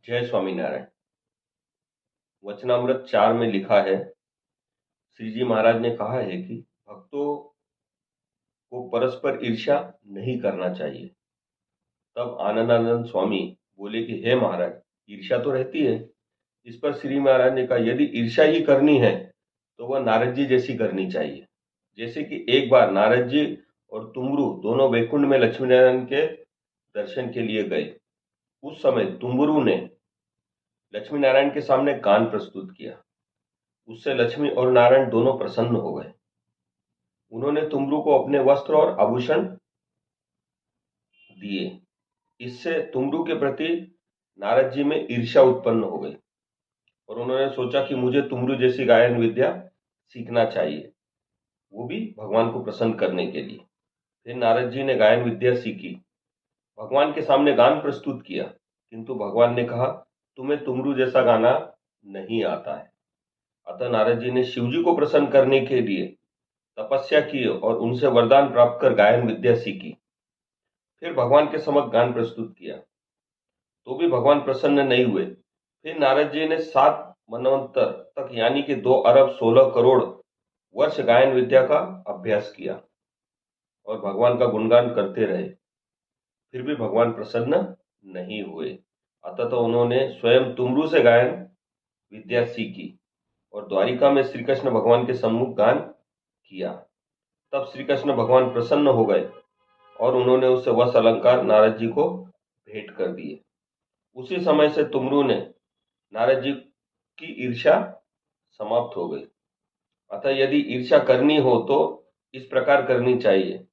जय स्वामीनारायण। वचनामृत 4 में लिखा है, श्री जी महाराज ने कहा है कि भक्तों को परस्पर ईर्ष्या नहीं करना चाहिए। तब आनंदानंद स्वामी बोले कि हे महाराज, ईर्ष्या तो रहती है। इस पर श्री महाराज ने कहा, यदि ईर्ष्या ही करनी है तो वह नारद जी जैसी करनी चाहिए। जैसे कि एक बार नारद जी और तुमरू दोनों वैकुंठ में लक्ष्मी नारायण के दर्शन के लिए गए। उस समय तुमरू ने लक्ष्मी नारायण के सामने गान प्रस्तुत किया। उससे लक्ष्मी और नारायण दोनों प्रसन्न हो गए। उन्होंने तुमरू को अपने वस्त्र और आभूषण दिए। इससे तुमरू के प्रति नारद जी में ईर्ष्या उत्पन्न हो गई और उन्होंने सोचा कि मुझे तुमरू जैसी गायन विद्या सीखना चाहिए, वो भी भगवान को प्रसन्न करने के लिए। फिर नारद जी ने गायन विद्या सीखी, भगवान के सामने गान प्रस्तुत किया, किंतु भगवान ने कहा, तुम्हें तुमरू जैसा गाना नहीं आता है। अतः नारद जी ने शिव जी को प्रसन्न करने के लिए तपस्या की और उनसे वरदान प्राप्त कर गायन विद्या सीखी। फिर भगवान के समक्ष गान प्रस्तुत किया तो भी भगवान प्रसन्न नहीं हुए। फिर नारद जी ने 7 मनवंतर तक यानी कि 2 अरब 16 करोड़ वर्ष गायन विद्या का अभ्यास किया और भगवान का गुणगान करते रहे, फिर भी भगवान प्रसन्न नहीं हुए। अतः तो उन्होंने स्वयं तुमरू से गायन विद्या सीखी और द्वारिका में श्री कृष्ण भगवान के सम्मुख गान किया। तब श्री कृष्ण भगवान प्रसन्न हो गए और उन्होंने उससे वस्त्र अलंकार नारद जी को भेंट कर दिए। उसी समय से तुमरू ने नारद जी की ईर्ष्या समाप्त हो गई। अतः यदि ईर्ष्या करनी हो तो इस प्रकार करनी चाहिए,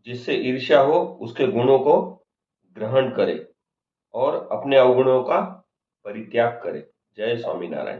जिससे ईर्ष्या हो उसके गुणों को ग्रहण करे और अपने अवगुणों का परित्याग करे। जय स्वामीनारायण।